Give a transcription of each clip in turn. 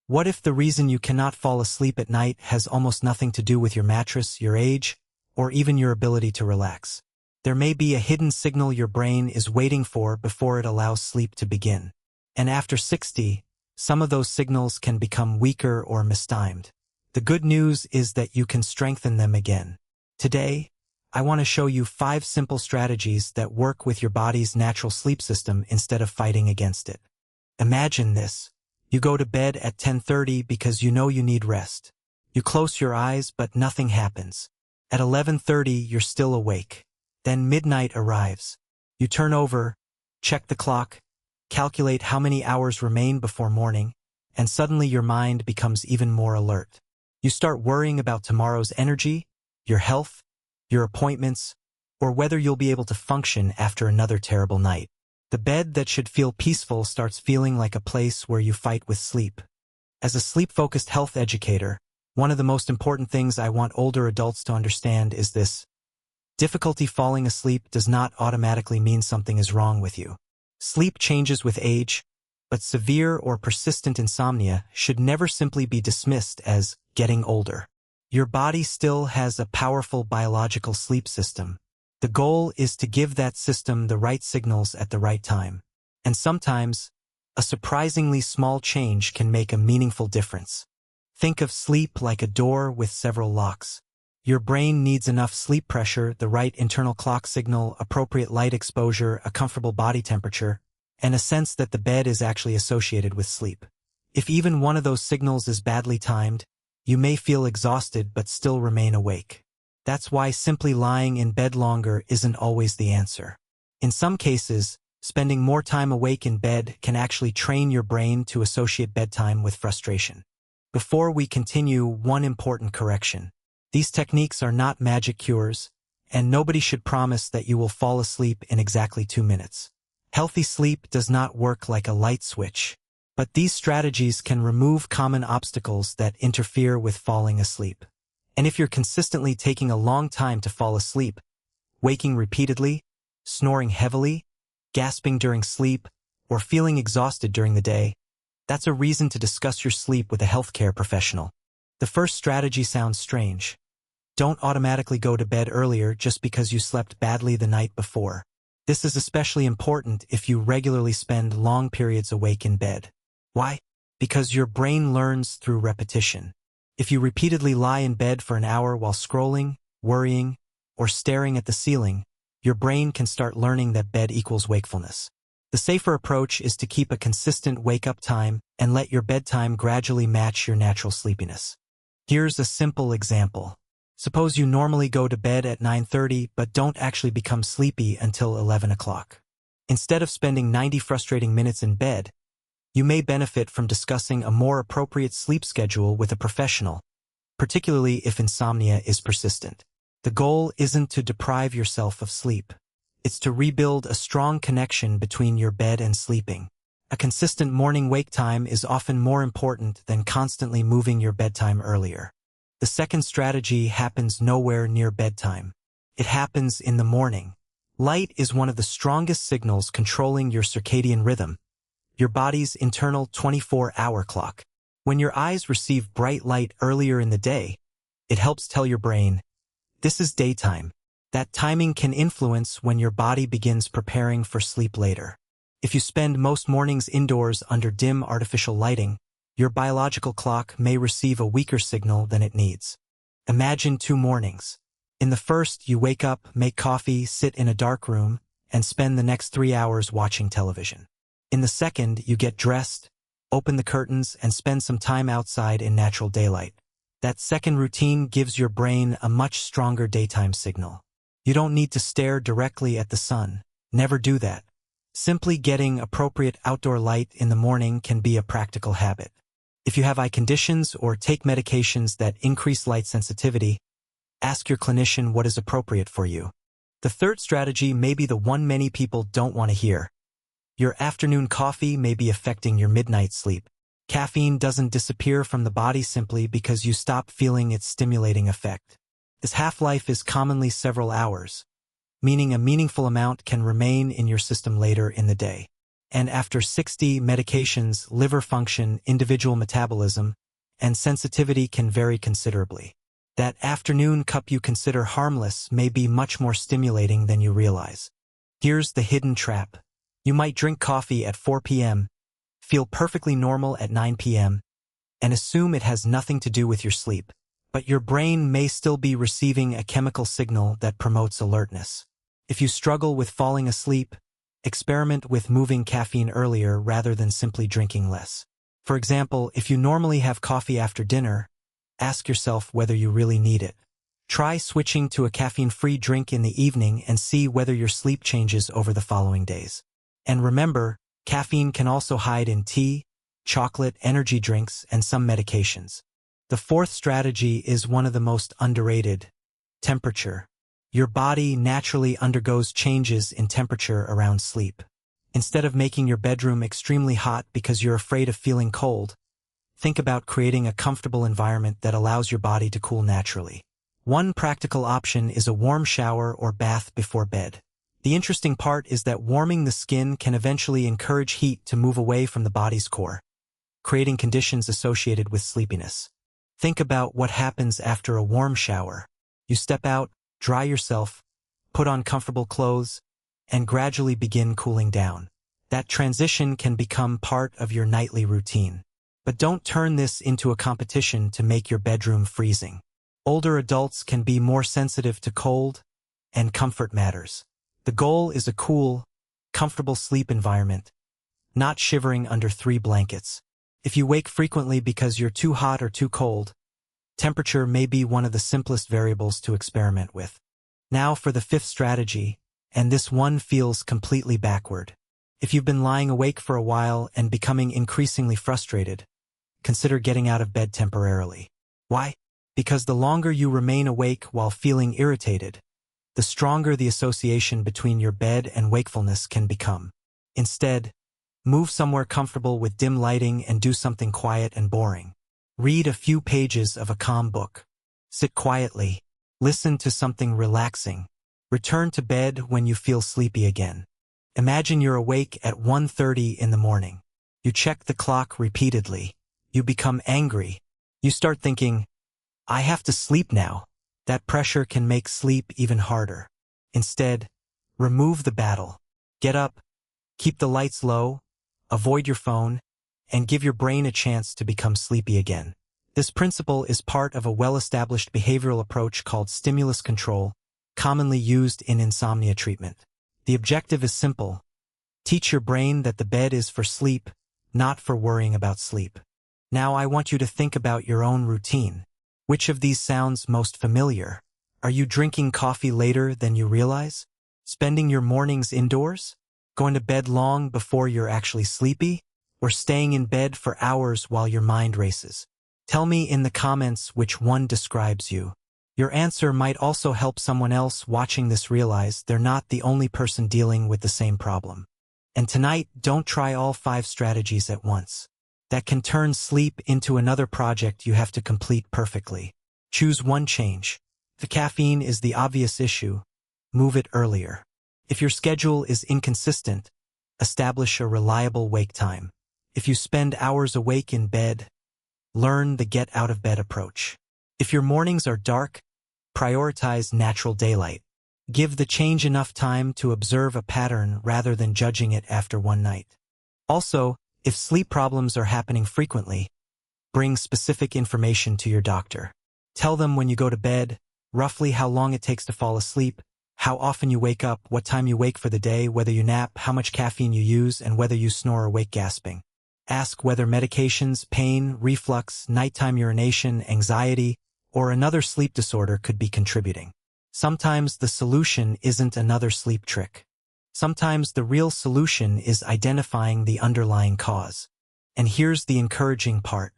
What if the reason you cannot fall asleep at night has almost nothing to do with your mattress, your age, or even your ability to relax? There may be a hidden signal your brain is waiting for before it allows sleep to begin. And after 60, some of those signals can become weaker or mistimed. The good news is that you can strengthen them again. Today, I want to show you 5 simple strategies that work with your body's natural sleep system instead of fighting against it. Imagine this. You go to bed at 10:30 because you know you need rest. You close your eyes, but nothing happens. At 11:30, you're still awake. Then midnight arrives. You turn over, check the clock, calculate how many hours remain before morning, and suddenly your mind becomes even more alert. You start worrying about tomorrow's energy, your health, your appointments, or whether you'll be able to function after another terrible night. The bed that should feel peaceful starts feeling like a place where you fight with sleep. As a sleep-focused health educator, one of the most important things I want older adults to understand is this. Difficulty falling asleep does not automatically mean something is wrong with you. Sleep changes with age, but severe or persistent insomnia should never simply be dismissed as getting older. Your body still has a powerful biological sleep system. The goal is to give that system the right signals at the right time. And sometimes, a surprisingly small change can make a meaningful difference. Think of sleep like a door with several locks. Your brain needs enough sleep pressure, the right internal clock signal, appropriate light exposure, a comfortable body temperature, and a sense that the bed is actually associated with sleep. If even one of those signals is badly timed, you may feel exhausted but still remain awake. That's why simply lying in bed longer isn't always the answer. In some cases, spending more time awake in bed can actually train your brain to associate bedtime with frustration. Before we continue, one important correction. These techniques are not magic cures, and nobody should promise that you will fall asleep in exactly 2 minutes. Healthy sleep does not work like a light switch, but these strategies can remove common obstacles that interfere with falling asleep. And if you're consistently taking a long time to fall asleep, waking repeatedly, snoring heavily, gasping during sleep, or feeling exhausted during the day, that's a reason to discuss your sleep with a healthcare professional. The first strategy sounds strange. Don't automatically go to bed earlier just because you slept badly the night before. This is especially important if you regularly spend long periods awake in bed. Why? Because your brain learns through repetition. If you repeatedly lie in bed for an hour while scrolling, worrying, or staring at the ceiling, your brain can start learning that bed equals wakefulness. The safer approach is to keep a consistent wake-up time and let your bedtime gradually match your natural sleepiness. Here's a simple example. Suppose you normally go to bed at 9:30 but don't actually become sleepy until 11 o'clock. Instead of spending 90 frustrating minutes in bed, you may benefit from discussing a more appropriate sleep schedule with a professional, particularly if insomnia is persistent. The goal isn't to deprive yourself of sleep. It's to rebuild a strong connection between your bed and sleeping. A consistent morning wake time is often more important than constantly moving your bedtime earlier. The second strategy happens nowhere near bedtime. It happens in the morning. Light is one of the strongest signals controlling your circadian rhythm, your body's internal 24-hour clock. When your eyes receive bright light earlier in the day, it helps tell your brain, this is daytime. That timing can influence when your body begins preparing for sleep later. If you spend most mornings indoors under dim artificial lighting, your biological clock may receive a weaker signal than it needs. Imagine 2 mornings. In the first, you wake up, make coffee, sit in a dark room, and spend the next 3 hours watching television. In the second, you get dressed, open the curtains, and spend some time outside in natural daylight. That second routine gives your brain a much stronger daytime signal. You don't need to stare directly at the sun. Never do that. Simply getting appropriate outdoor light in the morning can be a practical habit. If you have eye conditions or take medications that increase light sensitivity, ask your clinician what is appropriate for you. The third strategy may be the one many people don't want to hear. Your afternoon coffee may be affecting your midnight sleep. Caffeine doesn't disappear from the body simply because you stop feeling its stimulating effect. Its half-life is commonly several hours, meaning a meaningful amount can remain in your system later in the day. And after 60 medications, liver function, individual metabolism, and sensitivity can vary considerably. That afternoon cup you consider harmless may be much more stimulating than you realize. Here's the hidden trap. You might drink coffee at 4 p.m., feel perfectly normal at 9 p.m., and assume it has nothing to do with your sleep. But your brain may still be receiving a chemical signal that promotes alertness. If you struggle with falling asleep, experiment with moving caffeine earlier rather than simply drinking less. For example, if you normally have coffee after dinner, ask yourself whether you really need it. Try switching to a caffeine-free drink in the evening and see whether your sleep changes over the following days. And remember, caffeine can also hide in tea, chocolate, energy drinks, and some medications. The fourth strategy is one of the most underrated: temperature. Your body naturally undergoes changes in temperature around sleep. Instead of making your bedroom extremely hot because you're afraid of feeling cold, think about creating a comfortable environment that allows your body to cool naturally. One practical option is a warm shower or bath before bed. The interesting part is that warming the skin can eventually encourage heat to move away from the body's core, creating conditions associated with sleepiness. Think about what happens after a warm shower. You step out, dry yourself, put on comfortable clothes, and gradually begin cooling down. That transition can become part of your nightly routine. But don't turn this into a competition to make your bedroom freezing. Older adults can be more sensitive to cold, and comfort matters. The goal is a cool, comfortable sleep environment, not shivering under 3 blankets. If you wake frequently because you're too hot or too cold, temperature may be one of the simplest variables to experiment with. Now for the fifth strategy, and this one feels completely backward. If you've been lying awake for a while and becoming increasingly frustrated, consider getting out of bed temporarily. Why? Because the longer you remain awake while feeling irritated, the stronger the association between your bed and wakefulness can become. Instead, move somewhere comfortable with dim lighting and do something quiet and boring. Read a few pages of a calm book. Sit quietly. Listen to something relaxing. Return to bed when you feel sleepy again. Imagine you're awake at 1:30 in the morning. You check the clock repeatedly. You become angry. You start thinking, I have to sleep now. That pressure can make sleep even harder. Instead, remove the battle. Get up, keep the lights low, avoid your phone, and give your brain a chance to become sleepy again. This principle is part of a well-established behavioral approach called stimulus control, commonly used in insomnia treatment. The objective is simple: teach your brain that the bed is for sleep, not for worrying about sleep. Now I want you to think about your own routine. Which of these sounds most familiar? Are you drinking coffee later than you realize? Spending your mornings indoors? Going to bed long before you're actually sleepy? Or staying in bed for hours while your mind races? Tell me in the comments which one describes you. Your answer might also help someone else watching this realize they're not the only person dealing with the same problem. And tonight, don't try all 5 strategies at once. That can turn sleep into another project you have to complete perfectly. Choose one change. If caffeine is the obvious issue, move it earlier. If your schedule is inconsistent, establish a reliable wake time. If you spend hours awake in bed, learn the get-out-of-bed approach. If your mornings are dark, prioritize natural daylight. Give the change enough time to observe a pattern rather than judging it after one night. Also, if sleep problems are happening frequently, bring specific information to your doctor. Tell them when you go to bed, roughly how long it takes to fall asleep, how often you wake up, what time you wake for the day, whether you nap, how much caffeine you use, and whether you snore or wake gasping. Ask whether medications, pain, reflux, nighttime urination, anxiety, or another sleep disorder could be contributing. Sometimes the solution isn't another sleep trick. Sometimes the real solution is identifying the underlying cause. And here's the encouraging part.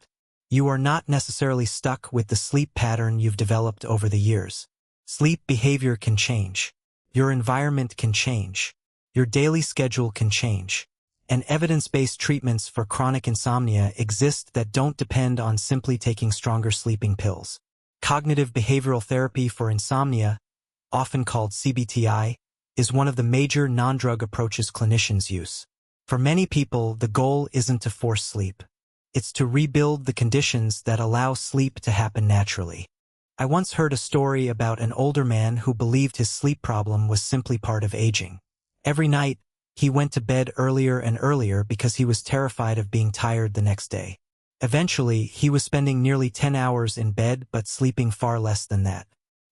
You are not necessarily stuck with the sleep pattern you've developed over the years. Sleep behavior can change. Your environment can change. Your daily schedule can change. And evidence-based treatments for chronic insomnia exist that don't depend on simply taking stronger sleeping pills. Cognitive behavioral therapy for insomnia, often called CBTI, is one of the major non-drug approaches clinicians use. For many people, the goal isn't to force sleep. It's to rebuild the conditions that allow sleep to happen naturally. I once heard a story about an older man who believed his sleep problem was simply part of aging. Every night, he went to bed earlier and earlier because he was terrified of being tired the next day. Eventually, he was spending nearly 10 hours in bed but sleeping far less than that.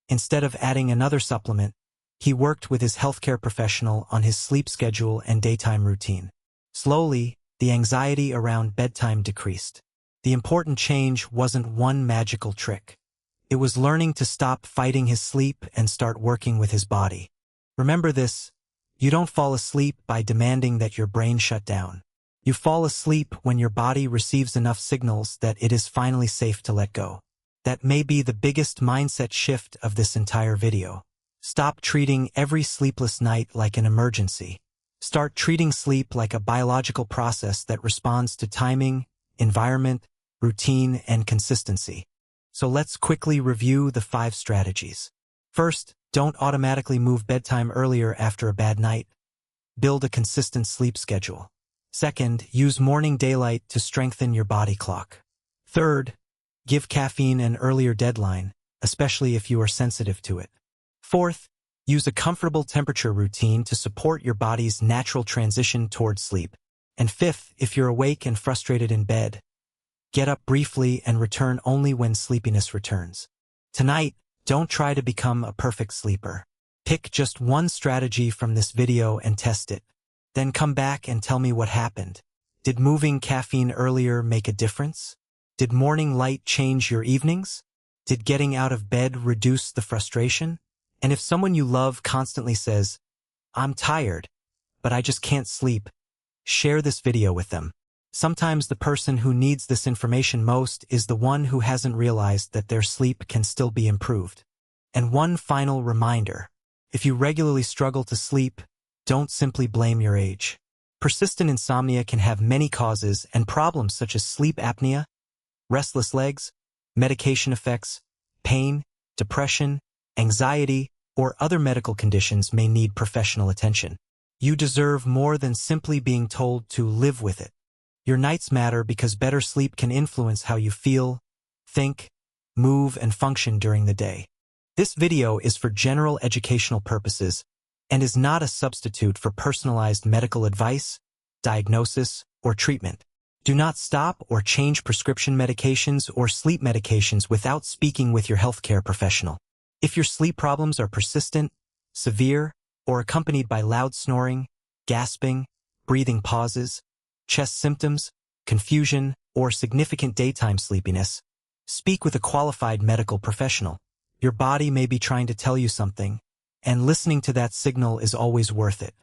Instead of adding another supplement, he worked with his healthcare professional on his sleep schedule and daytime routine. Slowly, the anxiety around bedtime decreased. The important change wasn't one magical trick. It was learning to stop fighting his sleep and start working with his body. Remember this: you don't fall asleep by demanding that your brain shut down. You fall asleep when your body receives enough signals that it is finally safe to let go. That may be the biggest mindset shift of this entire video. Stop treating every sleepless night like an emergency. Start treating sleep like a biological process that responds to timing, environment, routine, and consistency. So let's quickly review the 5 strategies. First, don't automatically move bedtime earlier after a bad night. Build a consistent sleep schedule. Second, use morning daylight to strengthen your body clock. Third, give caffeine an earlier deadline, especially if you are sensitive to it. Fourth, use a comfortable temperature routine to support your body's natural transition towards sleep. And fifth, if you're awake and frustrated in bed, get up briefly and return only when sleepiness returns. Tonight, don't try to become a perfect sleeper. Pick just one strategy from this video and test it. Then come back and tell me what happened. Did moving caffeine earlier make a difference? Did morning light change your evenings? Did getting out of bed reduce the frustration? And if someone you love constantly says, "I'm tired, but I just can't sleep," share this video with them. Sometimes the person who needs this information most is the one who hasn't realized that their sleep can still be improved. And one final reminder: if you regularly struggle to sleep, don't simply blame your age. Persistent insomnia can have many causes, and problems such as sleep apnea, restless legs, medication effects, pain, depression, anxiety, or other medical conditions may need professional attention. You deserve more than simply being told to live with it. Your nights matter because better sleep can influence how you feel, think, move, and function during the day. This video is for general educational purposes and is not a substitute for personalized medical advice, diagnosis, or treatment. Do not stop or change prescription medications or sleep medications without speaking with your healthcare professional. If your sleep problems are persistent, severe, or accompanied by loud snoring, gasping, breathing pauses, chest symptoms, confusion, or significant daytime sleepiness, speak with a qualified medical professional. Your body may be trying to tell you something, and listening to that signal is always worth it.